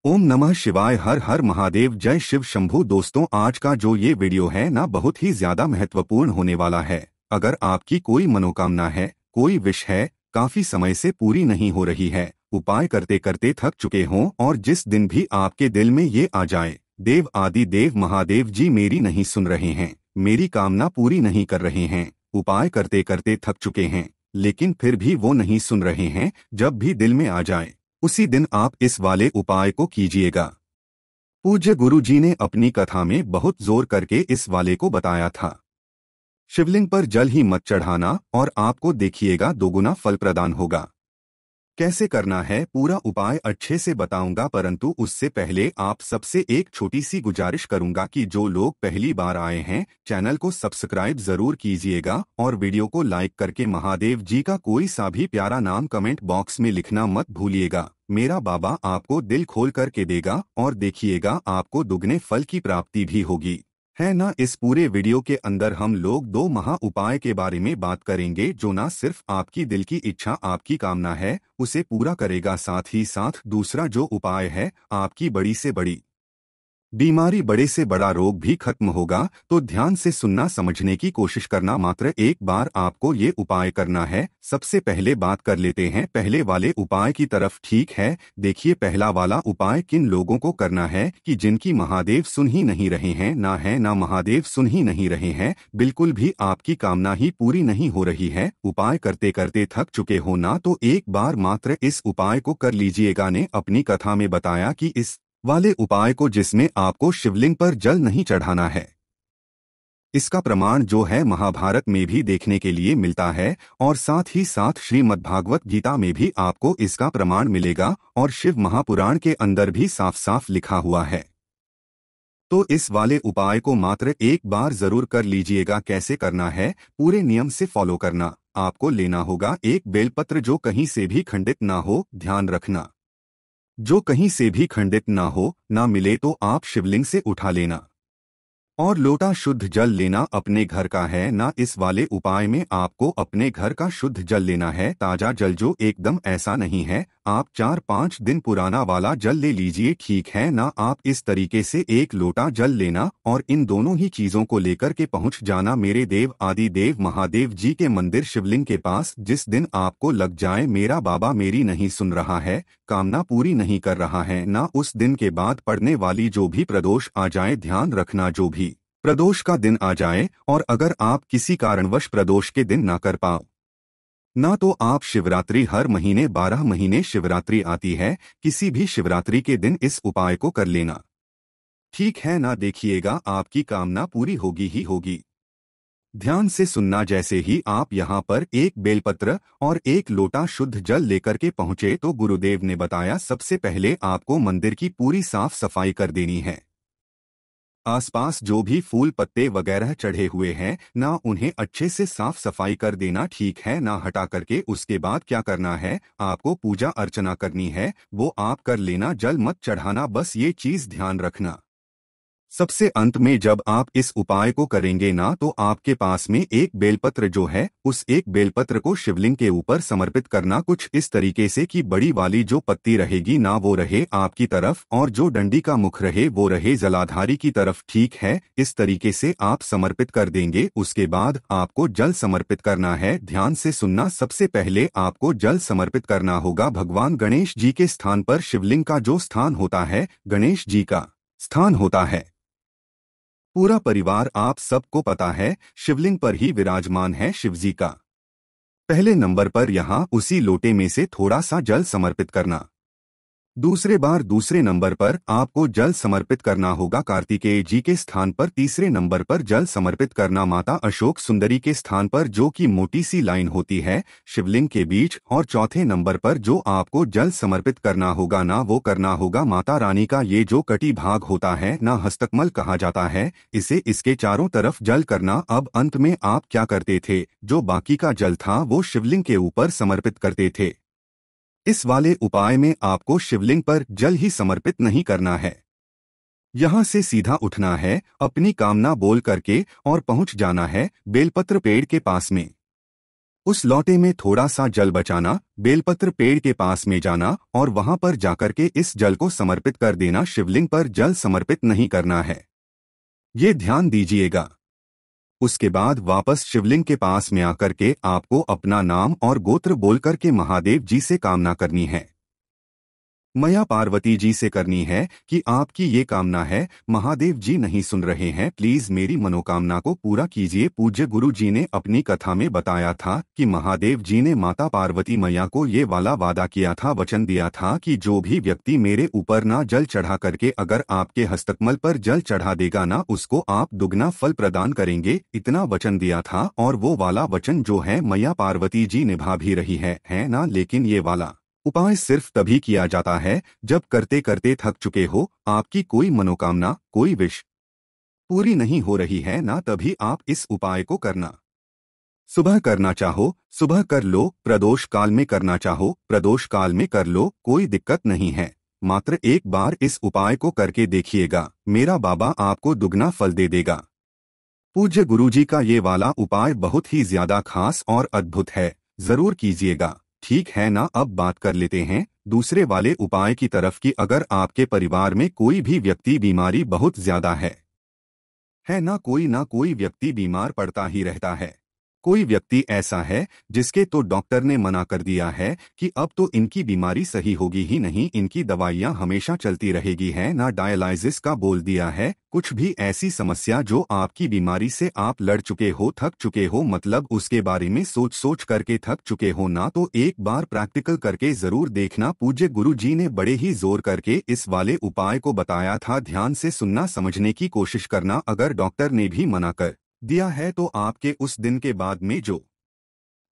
ओम नमः शिवाय। हर हर महादेव। जय शिव शंभू। दोस्तों, आज का जो ये वीडियो है ना, बहुत ही ज्यादा महत्वपूर्ण होने वाला है। अगर आपकी कोई मनोकामना है, कोई विश है, काफी समय से पूरी नहीं हो रही है, उपाय करते करते थक चुके हों और जिस दिन भी आपके दिल में ये आ जाए, देव आदि देव महादेव जी मेरी नहीं सुन रहे हैं, मेरी कामना पूरी नहीं कर रहे हैं, उपाय करते करते थक चुके हैं लेकिन फिर भी वो नहीं सुन रहे हैं, जब भी दिल में आ जाए उसी दिन आप इस वाले उपाय को कीजिएगा। पूज्य गुरु जी ने अपनी कथा में बहुत जोर करके इस वाले को बताया था। शिवलिंग पर जल ही मत चढ़ाना और आपको देखिएगा दोगुना फल प्रदान होगा। कैसे करना है पूरा उपाय अच्छे से बताऊंगा, परंतु उससे पहले आप सबसे एक छोटी सी गुजारिश करूंगा कि जो लोग पहली बार आए हैं, चैनल को सब्सक्राइब जरूर कीजिएगा और वीडियो को लाइक करके महादेव जी का कोई सा भी प्यारा नाम कमेंट बॉक्स में लिखना मत भूलिएगा। मेरा बाबा आपको दिल खोल करके देगा और देखिएगा आपको दुगने फल की प्राप्ति भी होगी, है ना। इस पूरे वीडियो के अंदर हम लोग दो महा उपाय के बारे में बात करेंगे जो ना सिर्फ आपकी दिल की इच्छा, आपकी कामना है, उसे पूरा करेगा, साथ ही साथ दूसरा जो उपाय है आपकी बड़ी से बड़ी बीमारी, बड़े से बड़ा रोग भी खत्म होगा। तो ध्यान से सुनना, समझने की कोशिश करना। मात्र एक बार आपको ये उपाय करना है। सबसे पहले बात कर लेते हैं पहले वाले उपाय की तरफ, ठीक है। देखिए, पहला वाला उपाय किन लोगों को करना है कि जिनकी महादेव सुन ही नहीं रहे हैं, ना महादेव सुन ही नहीं रहे हैं, बिल्कुल भी आपकी कामना ही पूरी नहीं हो रही है, उपाय करते करते थक चुके हो ना, तो एक बार मात्र इस उपाय को कर लीजिएगा। ने अपनी कथा में बताया कि इस वाले उपाय को जिसमें आपको शिवलिंग पर जल नहीं चढ़ाना है, इसका प्रमाण जो है महाभारत में भी देखने के लिए मिलता है और साथ ही साथ श्रीमद्भागवत गीता में भी आपको इसका प्रमाण मिलेगा और शिव महापुराण के अंदर भी साफ साफ लिखा हुआ है। तो इस वाले उपाय को मात्र एक बार जरूर कर लीजिएगा। कैसे करना है, पूरे नियम से फॉलो करना। आपको लेना होगा एक बेलपत्र जो कहीं से भी खंडित ना हो, ध्यान रखना, जो कहीं से भी खंडित ना हो, ना मिले तो आप शिवलिंग से उठा लेना। और लोटा शुद्ध जल लेना, अपने घर का है ना। इस वाले उपाय में आपको अपने घर का शुद्ध जल लेना है, ताजा जल, जो एकदम ऐसा नहीं है आप 4-5 दिन पुराना वाला जल ले लीजिए, ठीक है ना। आप इस तरीके से एक लोटा जल लेना और इन दोनों ही चीजों को लेकर के पहुंच जाना मेरे देव आदि देव महादेव जी के मंदिर शिवलिंग के पास। जिस दिन आपको लग जाए मेरा बाबा मेरी नहीं सुन रहा है, कामना पूरी नहीं कर रहा है ना, उस दिन के बाद पड़ने वाली जो भी प्रदोष आ जाए, ध्यान रखना जो भी प्रदोष का दिन आ जाए, और अगर आप किसी कारणवश प्रदोष के दिन ना कर पाओ ना, तो आप शिवरात्रि, हर महीने 12 महीने शिवरात्रि आती है, किसी भी शिवरात्रि के दिन इस उपाय को कर लेना, ठीक है ना। देखिएगा आपकी कामना पूरी होगी ही होगी। ध्यान से सुनना, जैसे ही आप यहाँ पर एक बेलपत्र और एक लोटा शुद्ध जल लेकर के पहुंचे तो गुरुदेव ने बताया सबसे पहले आपको मंदिर की पूरी साफ सफाई कर देनी है। आसपास जो भी फूल पत्ते वगैरह चढ़े हुए हैं ना, उन्हें अच्छे से साफ सफाई कर देना, ठीक है ना, हटा करके। उसके बाद क्या करना है, आपको पूजा अर्चना करनी है, वो आप कर लेना, जल मत चढ़ाना, बस ये चीज ध्यान रखना। सबसे अंत में जब आप इस उपाय को करेंगे ना, तो आपके पास में एक बेलपत्र जो है, उस एक बेलपत्र को शिवलिंग के ऊपर समर्पित करना, कुछ इस तरीके से कि बड़ी वाली जो पत्ती रहेगी ना, वो रहे आपकी तरफ और जो डंडी का मुख रहे वो रहे जलाधारी की तरफ, ठीक है। इस तरीके से आप समर्पित कर देंगे। उसके बाद आपको जल समर्पित करना है। ध्यान से सुनना, सबसे पहले आपको जल समर्पित करना होगा भगवान गणेश जी के स्थान पर। शिवलिंग का जो स्थान होता है, गणेश जी का स्थान होता है। पूरा परिवार, आप सबको पता है, शिवलिंग पर ही विराजमान है शिवजी का। पहले नंबर पर यहाँ उसी लोटे में से थोड़ा सा जल समर्पित करना। दूसरे बार दूसरे नंबर पर आपको जल समर्पित करना होगा कार्तिकेय जी के स्थान पर। तीसरे नंबर पर जल समर्पित करना माता अशोक सुंदरी के स्थान पर, जो कि मोटी सी लाइन होती है शिवलिंग के बीच। और चौथे नंबर पर जो आपको जल समर्पित करना होगा ना, वो करना होगा माता रानी का ये जो कटी भाग होता है ना, हस्तकमल कहा जाता है इसे, इसके चारों तरफ जल करना। अब अंत में आप क्या करते थे, जो बाकी का जल था वो शिवलिंग के ऊपर समर्पित करते थे। इस वाले उपाय में आपको शिवलिंग पर जल ही समर्पित नहीं करना है, यहाँ से सीधा उठना है, अपनी कामना बोल करके और पहुंच जाना है बेलपत्र पेड़ के पास में। उस लोटे में थोड़ा सा जल बचाना, बेलपत्र पेड़ के पास में जाना और वहां पर जाकर के इस जल को समर्पित कर देना। शिवलिंग पर जल समर्पित नहीं करना है, ये ध्यान दीजिएगा। उसके बाद वापस शिवलिंग के पास में आकर के आपको अपना नाम और गोत्र बोलकर के महादेव जी से कामना करनी है। मैया पार्वती जी से करनी है कि आपकी ये कामना है, महादेव जी नहीं सुन रहे हैं, प्लीज मेरी मनोकामना को पूरा कीजिए। पूज्य गुरु जी ने अपनी कथा में बताया था कि महादेव जी ने माता पार्वती मैया को ये वाला वादा किया था, वचन दिया था कि जो भी व्यक्ति मेरे ऊपर ना जल चढ़ा करके अगर आपके हस्तकमल पर जल चढ़ा देगा ना, उसको आप दुगना फल प्रदान करेंगे, इतना वचन दिया था। और वो वाला वचन जो है मैया पार्वती जी निभा भी रही है ना। लेकिन ये वाला उपाय सिर्फ तभी किया जाता है जब करते करते थक चुके हो, आपकी कोई मनोकामना, कोई विश पूरी नहीं हो रही है ना, तभी आप इस उपाय को करना। सुबह करना चाहो सुबह कर लो, प्रदोष काल में करना चाहो प्रदोष काल में कर लो, कोई दिक्कत नहीं है। मात्र एक बार इस उपाय को करके देखिएगा, मेरा बाबा आपको दुगना फल दे देगा। पूज्य गुरुजी का ये वाला उपाय बहुत ही ज्यादा खास और अद्भुत है, जरूर कीजिएगा। ठीक है ना, अब बात कर लेते हैं दूसरे वाले उपाय की तरफ कि अगर आपके परिवार में कोई भी व्यक्ति बीमारी बहुत ज्यादा है ना कोई व्यक्ति बीमार पड़ता ही रहता है। कोई व्यक्ति ऐसा है जिसके तो डॉक्टर ने मना कर दिया है कि अब तो इनकी बीमारी सही होगी ही नहीं, इनकी दवाइयां हमेशा चलती रहेगी है ना, डायलाइसिस का बोल दिया है। कुछ भी ऐसी समस्या जो आपकी बीमारी से आप लड़ चुके हो, थक चुके हो, मतलब उसके बारे में सोच सोच करके थक चुके हो ना, तो एक बार प्रैक्टिकल करके जरूर देखना। पूज्य गुरु जी ने बड़े ही जोर करके इस वाले उपाय को बताया था, ध्यान से सुनना, समझने की कोशिश करना। अगर डॉक्टर ने भी मना कर दिया है तो आपके उस दिन के बाद में जो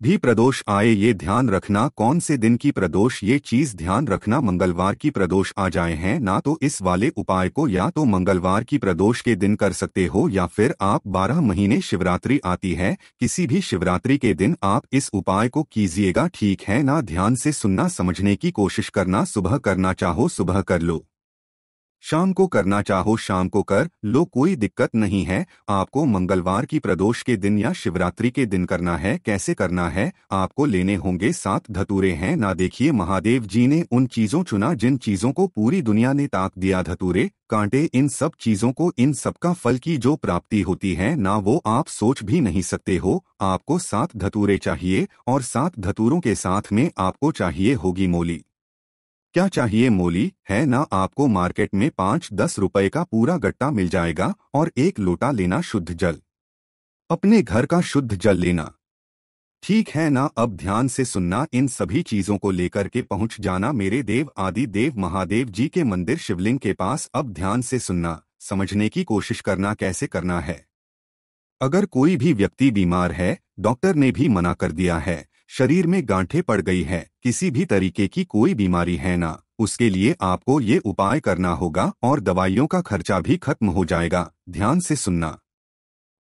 भी प्रदोष आए, ये ध्यान रखना कौन से दिन की प्रदोष, ये चीज ध्यान रखना मंगलवार की प्रदोष आ जाए हैं ना, तो इस वाले उपाय को या तो मंगलवार की प्रदोष के दिन कर सकते हो या फिर आप 12 महीने शिवरात्रि आती है, किसी भी शिवरात्रि के दिन आप इस उपाय को कीजिएगा। ठीक है ना, ध्यान से सुनना, समझने की कोशिश करना। सुबह करना चाहो सुबह कर लो, शाम को करना चाहो शाम को कर लो, कोई दिक्कत नहीं है। आपको मंगलवार की प्रदोष के दिन या शिवरात्रि के दिन करना है। कैसे करना है, आपको लेने होंगे 7 धतूरे हैं ना। देखिए, महादेव जी ने उन चीजों चुना जिन चीजों को पूरी दुनिया ने ताक दिया, धतूरे, कांटे, इन सब चीजों को, इन सबका फल की जो प्राप्ति होती है ना, वो आप सोच भी नहीं सकते हो। आपको 7 धतूरे चाहिए और 7 धतूरों के साथ में आपको चाहिए होगी मोली। क्या चाहिए मोली है ना, आपको मार्केट में 5-10 रुपए का पूरा गट्टा मिल जाएगा और 1 लोटा लेना शुद्ध जल, अपने घर का शुद्ध जल लेना। ठीक है ना, अब ध्यान से सुनना, इन सभी चीजों को लेकर के पहुंच जाना मेरे देव आदि देव महादेव जी के मंदिर शिवलिंग के पास। अब ध्यान से सुनना, समझने की कोशिश करना कैसे करना है। अगर कोई भी व्यक्ति बीमार है, डॉक्टर ने भी मना कर दिया है, शरीर में गांठें पड़ गई है, किसी भी तरीके की कोई बीमारी है ना, उसके लिए आपको ये उपाय करना होगा और दवाइयों का खर्चा भी खत्म हो जाएगा। ध्यान से सुनना,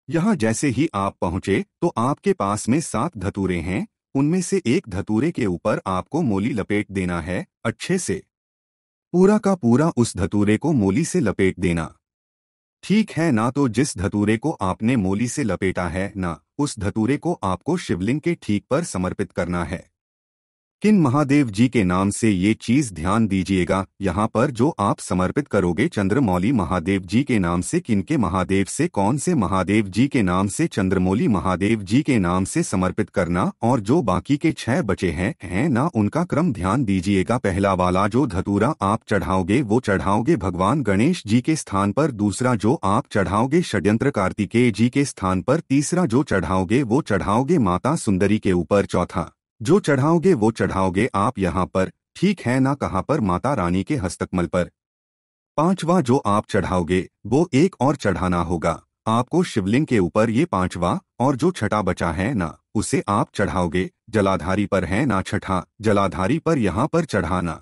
यहाँ जैसे ही आप पहुंचे तो आपके पास में 7 धतूरे हैं, उनमें से एक धतूरे के ऊपर आपको मोली लपेट देना है अच्छे से, पूरा का पूरा उस धतूरे को मोली से लपेट देना। ठीक है ना, तो जिस धतूरे को आपने मोली से लपेटा है ना, उस धतूरे को आपको शिवलिंग के ठीक पर समर्पित करना है। किन महादेव जी के नाम से, ये चीज ध्यान दीजिएगा, यहाँ पर जो आप समर्पित करोगे चंद्रमौली महादेव जी के नाम से। किनके महादेव से, कौन से महादेव जी के नाम से, चंद्रमौली महादेव जी के नाम से समर्पित करना। और जो बाकी के 6 बचे हैं ना, उनका क्रम ध्यान दीजिएगा। पहला वाला जो धतूरा आप चढ़ाओगे वो चढ़ाओगे भगवान गणेश जी के स्थान पर, दूसरा जो आप चढ़ाओगे षड्यंत्र कार्तिकेय जी के स्थान पर, तीसरा जो चढ़ाओगे वो चढ़ाओगे माता सुंदरी के ऊपर, चौथा जो चढ़ाओगे वो चढ़ाओगे आप यहाँ पर। ठीक है ना, कहाँ पर, माता रानी के हस्तकमल पर। पांचवा जो आप चढ़ाओगे वो एक और चढ़ाना होगा आपको शिवलिंग के ऊपर, ये 5वां, और जो छठा बचा है ना, उसे आप चढ़ाओगे जलाधारी पर है ना, छठा जलाधारी पर यहाँ पर चढ़ाना।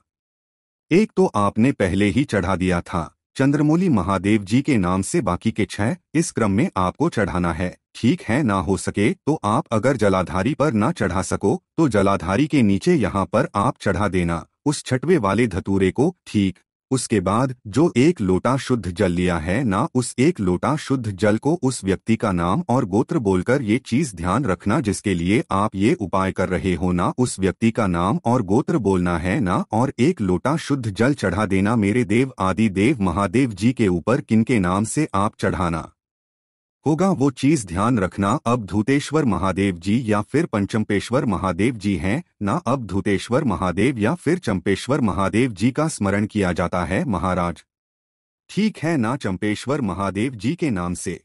एक तो आपने पहले ही चढ़ा दिया था चंद्रमौली महादेव जी के नाम से, बाकी के 6 इस क्रम में आपको चढ़ाना है। ठीक है ना, हो सके तो आप अगर जलाधारी पर ना चढ़ा सको तो जलाधारी के नीचे यहाँ पर आप चढ़ा देना उस 6वें वाले धतूरे को। ठीक उसके बाद जो 1 लोटा शुद्ध जल लिया है ना, उस 1 लोटा शुद्ध जल को उस व्यक्ति का नाम और गोत्र बोलकर ये चीज ध्यान रखना जिसके लिए आप ये उपाय कर रहे हो ना, उस व्यक्ति का नाम और गोत्र बोलना है ना, और 1 लोटा शुद्ध जल चढ़ा देना मेरे देव आदि देव महादेव जी के ऊपर। किनके नाम से आप चढ़ाना होगा वो चीज ध्यान रखना। अब धूतेश्वर महादेव जी या फिर पंचम्पेश्वर महादेव जी हैं ना, अब धूतेश्वर महादेव या फिर चंपेश्वर महादेव जी का स्मरण किया जाता है महाराज, ठीक है ना, चंपेश्वर महादेव जी के नाम से।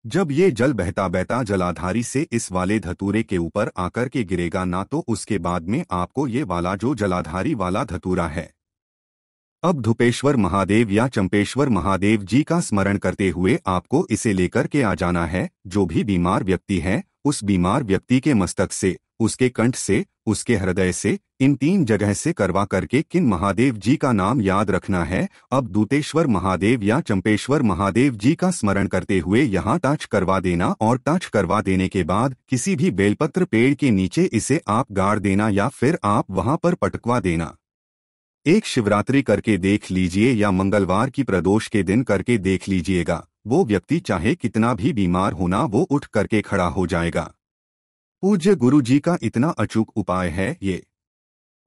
जब ये जल बहता बहता जलाधारी से इस वाले धतूरे के ऊपर आकर के गिरेगा ना, तो उसके बाद में आपको ये वाला जो जलाधारी वाला धतूरा है, अब धूपेश्वर महादेव या चंपेश्वर महादेव जी का स्मरण करते हुए आपको इसे लेकर के आ जाना है। जो भी बीमार व्यक्ति है उस बीमार व्यक्ति के मस्तक से, उसके कंठ से, उसके हृदय से, इन 3 जगह से करवा करके किन महादेव जी का नाम याद रखना है। अब दूतेश्वर महादेव या चंपेश्वर महादेव जी का स्मरण करते हुए यहाँ टच करवा देना, और टच करवा देने के बाद किसी भी बेलपत्र पेड़ के नीचे इसे आप गाड़ देना या फिर आप वहां पर पटकवा देना। एक शिवरात्रि करके देख लीजिए या मंगलवार की प्रदोष के दिन करके देख लीजिएगा, वो व्यक्ति चाहे कितना भी बीमार होना वो उठ करके खड़ा हो जाएगा। पूज्य गुरु जी का इतना अचूक उपाय है ये,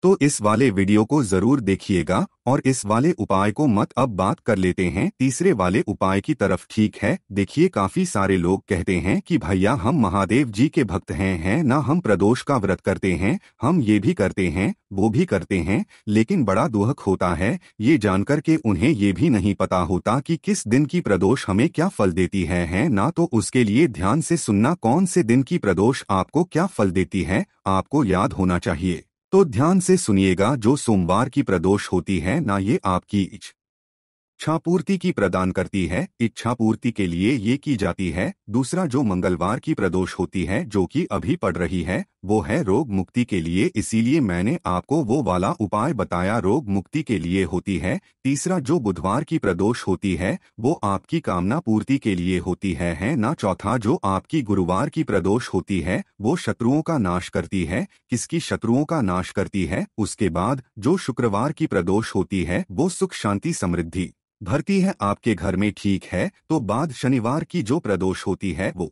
तो इस वाले वीडियो को जरूर देखिएगा और इस वाले उपाय को मत अब बात कर लेते हैं तीसरे वाले उपाय की तरफ, ठीक है। देखिए काफी सारे लोग कहते हैं कि भैया हम महादेव जी के भक्त हैं ना, हम प्रदोष का व्रत करते हैं, हम ये भी करते हैं वो भी करते हैं, लेकिन बड़ा दुख होता है ये जानकर के उन्हें ये भी नहीं पता होता कि किस दिन की प्रदोष हमें क्या फल देती है ना। तो उसके लिए ध्यान से सुनना, कौन से दिन की प्रदोष आपको क्या फल देती है आपको याद होना चाहिए। तो ध्यान से सुनिएगा, जो सोमवार की प्रदोष होती है ना, ये आपकी इच्छा पूर्ति की प्रदान करती है, इच्छा पूर्ति के लिए ये की जाती है। दूसरा जो मंगलवार की प्रदोष होती है जो कि अभी पड़ रही है, वो है रोग मुक्ति के लिए, इसीलिए मैंने आपको वो वाला उपाय बताया, रोग मुक्ति के लिए होती है। तीसरा जो बुधवार की प्रदोष होती है वो आपकी कामना पूर्ति के लिए होती है ना। चौथा जो आपकी गुरुवार की प्रदोष होती है वो शत्रुओं का नाश करती है, किसकी शत्रुओं का नाश करती है। उसके बाद जो शुक्रवार की प्रदोष होती है वो सुख शांति समृद्धि भरती है आपके घर में, ठीक है। तो बाद शनिवार की जो प्रदोष होती है वो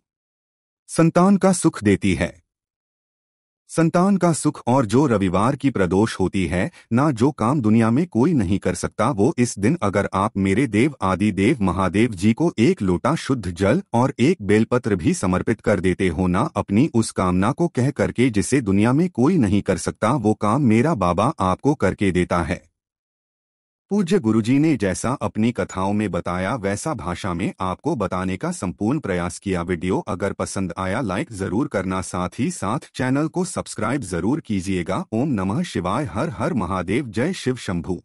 संतान का सुख देती है, संतान का सुख। और जो रविवार की प्रदोष होती है ना, जो काम दुनिया में कोई नहीं कर सकता वो इस दिन अगर आप मेरे देव आदि देव महादेव जी को 1 लोटा शुद्ध जल और 1 बेलपत्र भी समर्पित कर देते हो ना, अपनी उस कामना को कह करके जिसे दुनिया में कोई नहीं कर सकता, वो काम मेरा बाबा आपको करके देता है। पूज्य गुरुजी ने जैसा अपनी कथाओं में बताया वैसा भाषा में आपको बताने का संपूर्ण प्रयास किया। वीडियो अगर पसंद आया लाइक जरूर करना, साथ ही साथ चैनल को सब्सक्राइब जरूर कीजिएगा। ओम नमः शिवाय, हर हर महादेव, जय शिव शंभू।